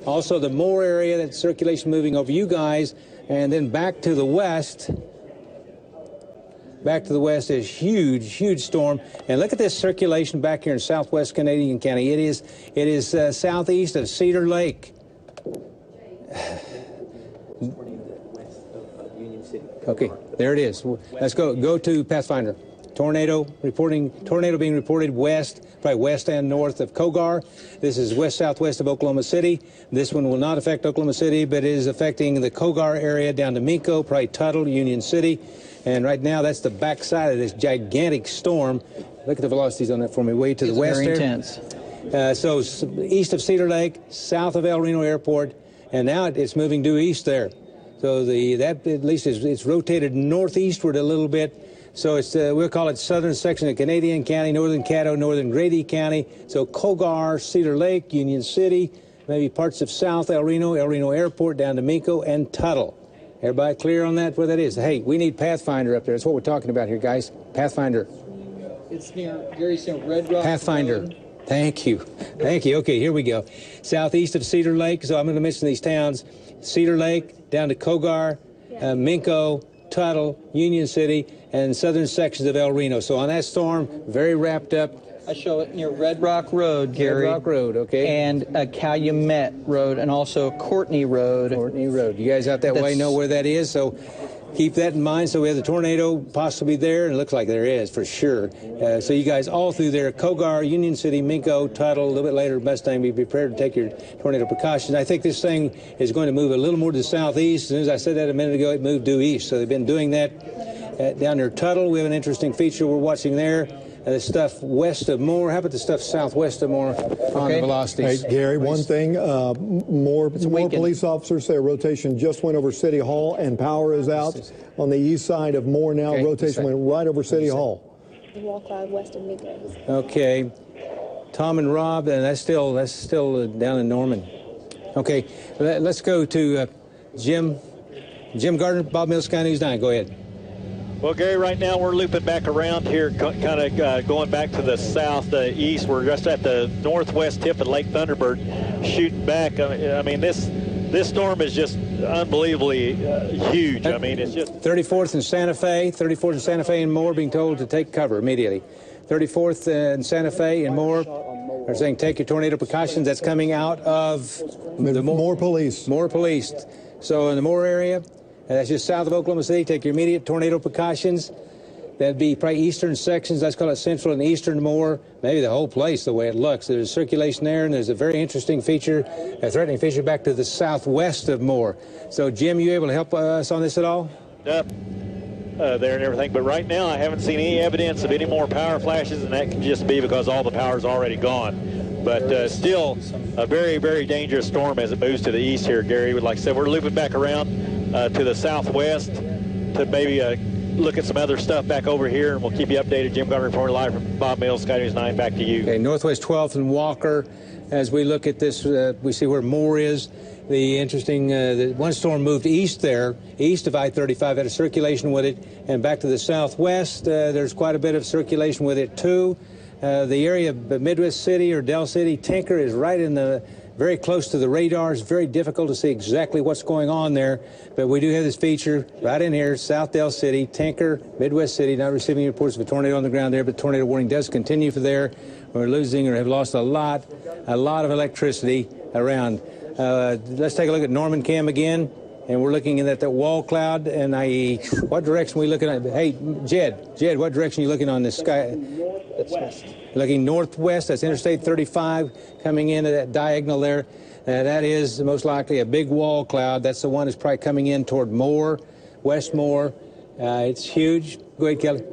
Also the Moore area, that circulation moving over you guys, and then back to the west. Back to the west is huge storm. And look at this circulation back here in southwest Canadian County. It is southeast of Cedar Lake. Okay, there it is. Let's go to Pathfinder. Tornado being reported west, probably west and north of Kogar. This is west-southwest of Oklahoma City. This one will not affect Oklahoma City, but it is affecting the Kogar area down to Minko, probably Tuttle, Union City. And right now, that's the backside of this gigantic storm. Look at the velocities on that for me, way to the west there. Very intense. So east of Cedar Lake, south of El Reno Airport, and now it's moving due east there. So that at least it's rotated northeastward a little bit. So it's we'll call it southern section of Canadian County, northern Caddo, northern Grady County. So Kogar, Cedar Lake, Union City, maybe parts of South El Reno Airport down to Minko and Tuttle. Everybody clear on that, where that is? Hey, we need Pathfinder up there. That's what we're talking about here, guys. Pathfinder. It's near Red Rock Pathfinder. Road. Thank you. Okay, here we go. Southeast of Cedar Lake, so I'm going to mention these towns. Cedar Lake, down to Kogar, Minko, Tuttle, Union City, and southern sections of El Reno. So on that storm, very wrapped up. I show it near Red Rock Road, Gary. Red Rock Road, okay. And Calumet Road, and also Courtney Road. Courtney Road. You guys out that way know where that is, so keep that in mind. So we have the tornado possibly there, and it looks like there is for sure. So you guys all through there, Kogar, Union City, Minko, Tuttle, a little bit later, Mustang, be prepared to take your tornado precautions. I think this thing is going to move a little more to the southeast. As soon as I said that a minute ago, it moved due east. So they've been doing that down near Tuttle. We have an interesting feature we're watching there. The stuff west of Moore. How about the stuff southwest of Moore on the velocities? Hey, Gary, one thing, more police officers say a rotation just went over City Hall and power is out on the east side of Moore now. Rotation went right over City Hall. Walk west of Minko. Okay. Tom and Rob, and that's still down in Norman. Okay, let's go to Jim Gardner, Bob Mills, Sky News 9. Go ahead. Well, Gary, right now we're looping back around here, kind of going back to the southeast. We're just at the northwest tip of Lake Thunderbird, shooting back. I mean, this storm is just unbelievably huge. I mean, it's just 34th and Santa Fe and Moore being told to take cover immediately. 34th and Santa Fe and Moore are saying take your tornado precautions. That's coming out of the Moore Police. Moore Police. So in the Moore area. That's just south of Oklahoma City. Take your immediate tornado precautions. That'd be probably eastern sections. Let's call it central and eastern Moore. Maybe the whole place, the way it looks. There's circulation there, and there's a very interesting feature, a threatening feature back to the southwest of Moore. So, Jim, you able to help us on this at all? There and everything. But right now, I haven't seen any evidence of any more power flashes, and that can just be because all the power's already gone. But still, a very, very dangerous storm as it moves to the east here, Gary. Like I said, we're looping back around to the southwest to maybe look at some other stuff back over here, and we'll keep you updated. Jim Gardner reporting live from Bob Mills, Sky News 9. Back to you. Okay, Northwest 12th and Walker. As we look at this, we see where Moore is. The interesting, the one storm moved east there, east of I-35, had a circulation with it, and back to the southwest, there's quite a bit of circulation with it too. The area of Midwest City or Del City, Tinker is right in the very close to the radar. It's very difficult to see exactly what's going on there, but we do have this feature right in here, South Del City, Tinker, Midwest City, not receiving reports of a tornado on the ground there, but tornado warning does continue for there. We're losing or have lost a lot of electricity around. Let's take a look at Norman Cam again, and we're looking at that wall cloud, and what direction are we looking at? Hey, Jed, what direction are you looking on this sky? That's west. Looking northwest, that's Interstate 35 coming into that diagonal there. That is most likely a big wall cloud. That's the one that's probably coming in toward Moore, West Moore. It's huge. Go ahead, Kelly.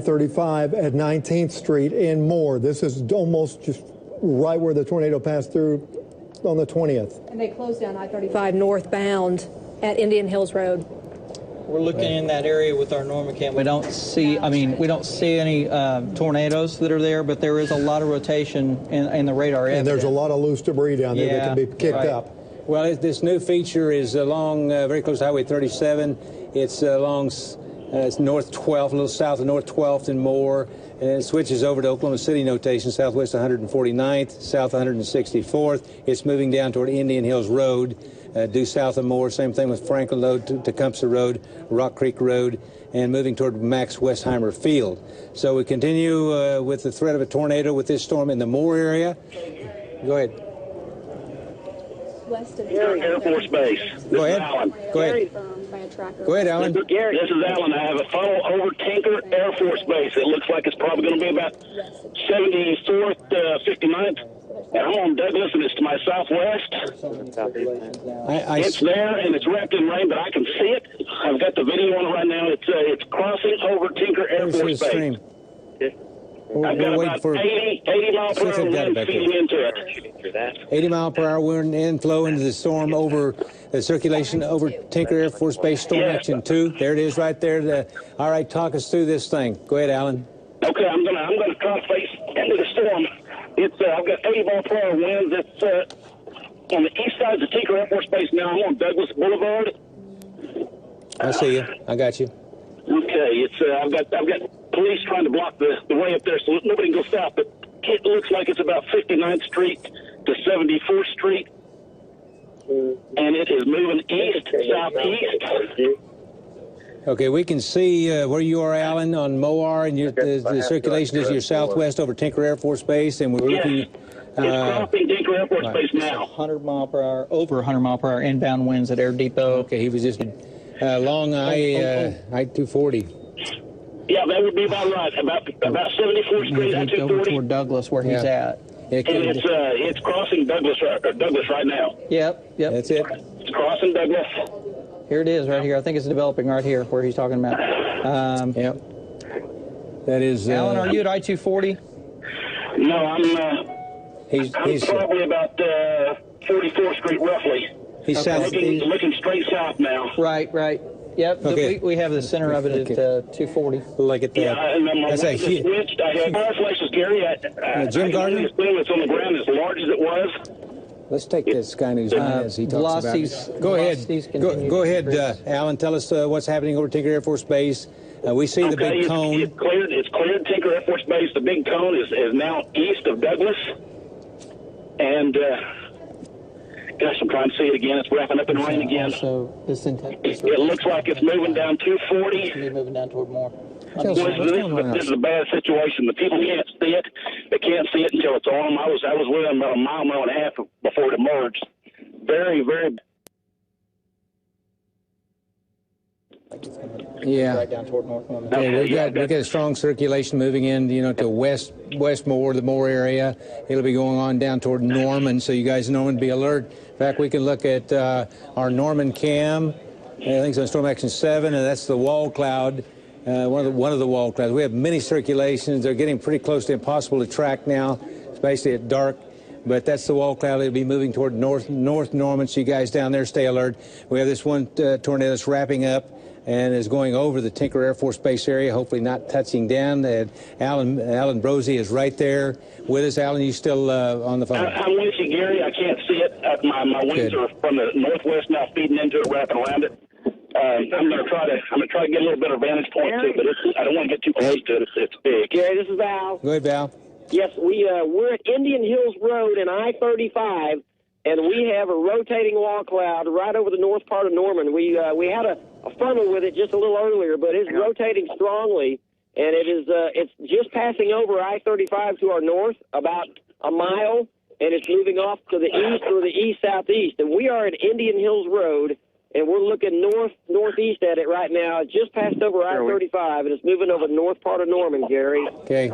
35 at 19th Street in Moore. This is almost just right where the tornado passed through on the 20th. And they closed down I-35 northbound at Indian Hills Road. We're looking in that area with our Norman Cam. We don't see any tornadoes that are there, but there is a lot of rotation in the radar area. And there's a lot of loose debris down there that can be kicked up. Well, this new feature is along very close to Highway 37. It's along it's North 12th, a little south of North 12th and Moore. And it switches over to Oklahoma City notation, southwest 149th, south 164th. It's moving down toward Indian Hills Road, due south of Moore. Same thing with Franklin Road, Tecumseh Road, Rock Creek Road, and moving toward Max Westheimer Field. So we continue with the threat of a tornado with this storm in the Moore area. Go ahead. West of Air Force Base. Go ahead. Go ahead. Go ahead, Alan. Gary, this is Alan. I have a funnel over Tinker Air Force Base. It looks like it's probably going to be about 74th, 59th. And I'm on Douglas, and it's to my southwest. It's there, and it's wrapped in rain, but I can see it. I've got the video on it right now. It's crossing over Tinker Air Force Base. I've got about 80 mile per hour wind feeding into it. 80 mile per hour wind inflow into the storm over the circulation over Tinker Air Force Base, storm action 2. There it is right there. All right, talk us through this thing. Go ahead, Alan. Okay, I'm gonna try to face into the storm. I've got 80 mile per hour winds. It's on the east side of the Tinker Air Force Base now. I'm on Douglas Boulevard. I see you. I got you. Okay, I've got police trying to block the way up there so nobody can go south, but it looks like it's about 59th Street to 74th Street, and it is moving east, southeast. Okay, we can see where you are, Alan, on Moar, and the circulation is your southwest over Tinker Air Force Base, and we're looking... It's crossing Tinker Air Force Base now. 100 mile per hour, over 100 mile per hour inbound winds at Air Depot. Okay, he was just along I-240. Yeah, that would be about right. About 74th Street, I-240. Over toward Douglas, where he's at. And it's crossing Douglas right now. Yep. That's it. It's crossing Douglas. Here it is, right here. I think it's developing right here, where he's talking about. Yep. That is. Alan, are you at I-240? No, I'm he's probably about 44th Street, roughly. He's south. Looking straight south now. Right. Yep. Okay. We have the center of it at 240. Look at that. Yeah, That's a huge. I have power flashes, Gary. Jim Gardner? This thing that's on the ground as large as it was. Let's take this Sky News as he talks about it. Go ahead. Go ahead, Alan. Tell us what's happening over Tinker Air Force Base. We see the big cone. It's cleared Tinker Air Force Base. The big cone is now east of Douglas. And, gosh, I'm trying to see it again. It's wrapping up in rain again. So it looks like it's moving down 240. Moving down toward more. This is a bad situation. The people can't see it. They can't see it until it's on them. I was with them about a mile and a half before it emerged. Very, very. Yeah. Right down toward North Norman. Okay, we got a strong circulation moving in, to West Moore, the Moore area. It'll be going on down toward Norman, so you guys in Norman be alert. In fact, we can look at our Norman cam. I think it's on Storm Action 7, and that's the wall cloud. One of the wall clouds. We have many circulations. They're getting pretty close to impossible to track now. It's basically at dark, but that's the wall cloud. It'll be moving toward North Norman, so you guys down there stay alert. We have this one tornado that's wrapping up and is going over the Tinker Air Force Base area, hopefully not touching down. Alan Brosey is right there with us. Alan, you still on the phone? I'm with you, Gary. I can't see it. My winds are from the northwest now, feeding into it, wrapping around it. I'm going to try to get a little bit of vantage point too, but I don't want to get too close to it. It's big. Gary, this is Val. Go ahead, Val. Yes, we're at Indian Hills Road and I-35, and we have a rotating wall cloud right over the north part of Norman. We had a funnel with it just a little earlier, but it's rotating strongly, and it's just passing over I-35 to our north about a mile, and it's moving off to the east or the east-southeast. And we are at Indian Hills Road, and we're looking northeast at it right now. It just passed over I-35, and it's moving over the north part of Norman, Gary. Okay.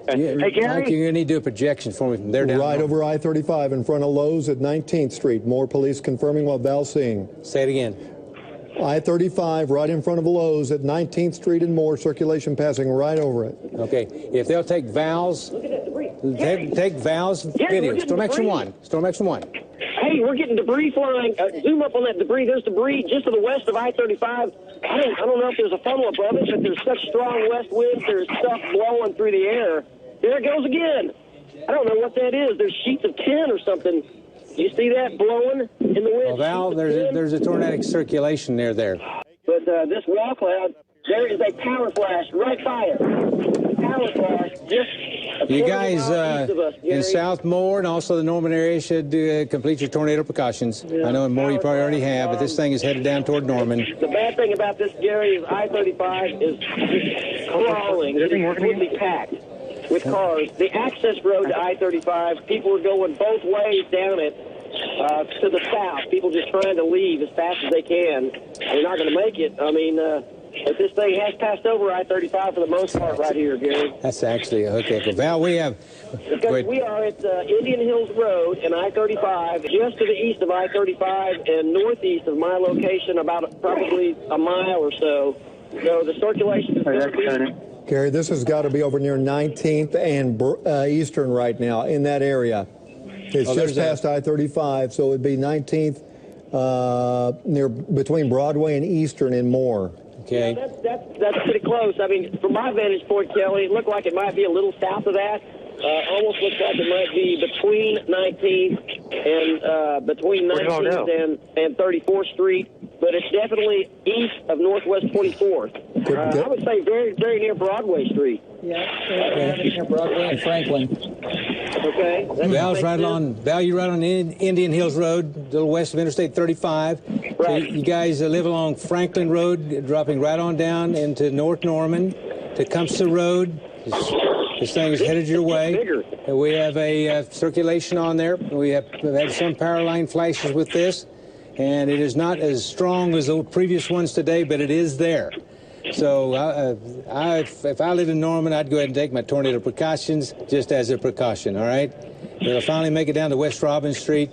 Hey, Gary? Mike, you're going to need to do a projection for me from there down. Right over I-35 in front of Lowe's at 19th Street. More police confirming what Val's seeing. Say it again. I-35 right in front of Lowe's at 19th Street and more. Circulation passing right over it. Okay. If they'll take Val's, take Val's video. Storm Action 1. Storm Action 1. Hey, we're getting debris flying. Zoom up on that debris. There's debris just to the west of I-35. I don't know if there's a funnel above it, but there's such strong west winds. There's stuff blowing through the air. There it goes again. I don't know what that is. There's sheets of tin or something. You see that blowing in the wind? Well, Val, there's a tornadic circulation there. But this wall cloud, there is a power flash right by it. mile across, just you guys in South Moore and also the Norman area should complete your tornado precautions. I know in Moore you probably already have, but this thing is headed down toward Norman. The bad thing about this, Gary, is I-35 is just crawling. It's completely packed with cars. The access road to I-35, people are going both ways down it to the south. People just trying to leave as fast as they can. They're not going to make it. I mean, but this thing has passed over I-35 for the most part right here, Gary. That's actually okay. Val, we have. Because we are at Indian Hills Road and I-35, just to the east of I-35 and northeast of my location, about probably a mile or so. So the circulation is going to be... Gary, this has got to be over near 19th and Eastern right now, in that area. It's just past I-35, so it would be 19th between Broadway and Eastern and Moore. Okay. Yeah, that's pretty close. I mean, from my vantage point, Kelly, it looked like it might be a little south of that. Almost looks like it might be between 19th and between 19th and 34th Street, but it's definitely east of Northwest 24th. I would say very, very near Broadway Street. Yeah, near Broadway and Franklin. Okay. Val's right on. Val, you're right on Indian Hills Road, a little west of Interstate 35. Right. So you guys live along Franklin Road, dropping right on down into North Norman to Cumsta Road. This thing is headed your way. We have a circulation on there. We have had some power line flashes with this, and it is not as strong as the previous ones today, but it is there. So if I lived in Norman, I'd go ahead and take my tornado precautions just as a precaution, all right? It'll finally make it down to West Robinson Street.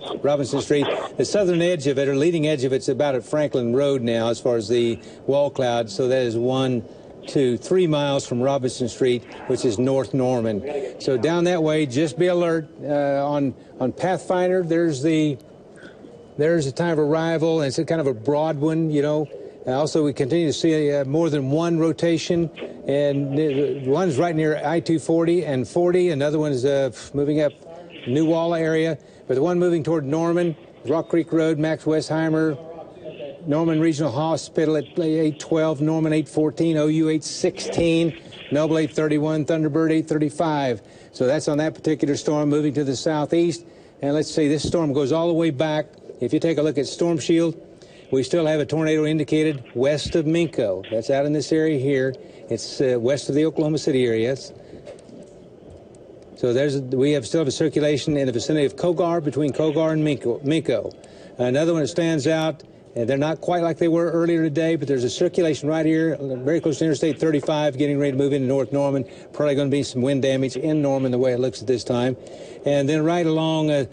The southern edge of it, or leading edge of it's about at Franklin Road now as far as the wall cloud, so that is 1, 2, 3 miles from Robinson Street, which is North Norman. So down that way, just be alert. On Pathfinder, there's the time of arrival, and it's kind of a broad one, you know. Also, we continue to see more than one rotation, and one's right near I-240 and 40. Another one is moving up New Walla area. But the one moving toward Norman, Rock Creek Road, Max Westheimer, Norman Regional Hospital at 812, Norman 814, OU 816, Noble 831, Thunderbird 835. So that's on that particular storm moving to the southeast. And let's see, this storm goes all the way back. If you take a look at Storm Shield, we still have a tornado indicated west of Minco. That's out in this area here. It's west of the Oklahoma City area. So we still have a circulation in the vicinity of Kogar, between Kogar and Minco. Another one that stands out, and they're not quite like they were earlier today, but there's a circulation right here, very close to Interstate 35, getting ready to move into North Norman. Probably going to be some wind damage in Norman the way it looks at this time. And then right along...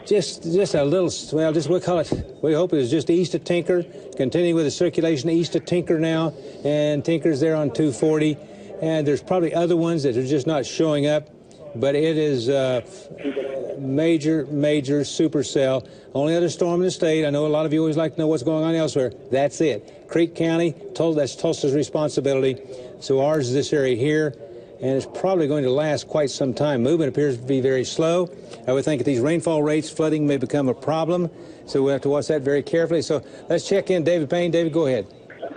Just a little, well, we'll call it, we hope it's just east of Tinker, continuing with the circulation east of Tinker now, and Tinker's there on 240, and there's probably other ones that are just not showing up, but it is major supercell. Only other storm in the state. I know a lot of you always like to know what's going on elsewhere. That's it. Creek County, that's Tulsa's responsibility, so ours is this area here. And it's probably going to last quite some time. Movement appears to be very slow. I would think at these rainfall rates, flooding may become a problem. So we'll have to watch that very carefully. So let's check in David Payne. David, go ahead.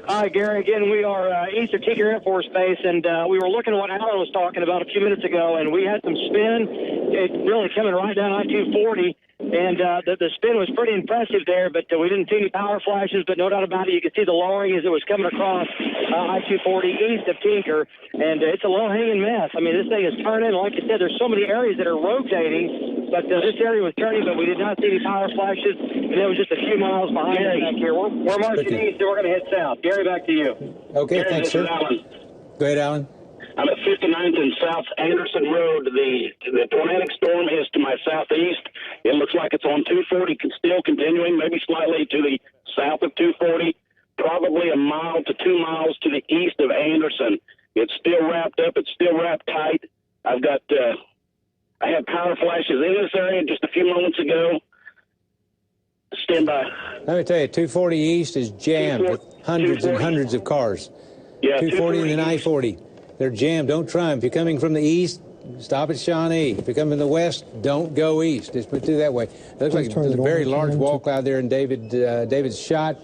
Hi, Gary. Again, we are east of Tinker Air Force Base, and we were looking at what Alan was talking about a few minutes ago, and we had some spin. It really coming right down I-240. And the spin was pretty impressive there, but we didn't see any power flashes, but no doubt about it, you could see the lowering as it was coming across I-240 east of Tinker, and it's a low-hanging mess. I mean, this thing is turning. Like I said, there's so many areas that are rotating, but this area was turning, but we did not see any power flashes, and it was just a few miles behind us back here. We're marching east, and we're going to head south. Gary, back to you. Okay, Gary, thanks, sir. Go ahead, Alan. I'm at 59th and South Anderson Road. The tornadic storm is to my southeast. It looks like it's on 240, still continuing, maybe slightly to the south of 240, probably a mile to 2 miles to the east of Anderson. It's still wrapped up. It's still wrapped tight. I had power flashes in this area just a few moments ago. Stand by. Let me tell you, 240 east is jammed with hundreds and hundreds of cars. Yeah, 240 and then I-40. They're jammed. Don't try them. If you're coming from the east, stop at Shawnee. If you're coming from the west, don't go east. Just put it that way. It looks like there's a very large wall cloud there in David's shot.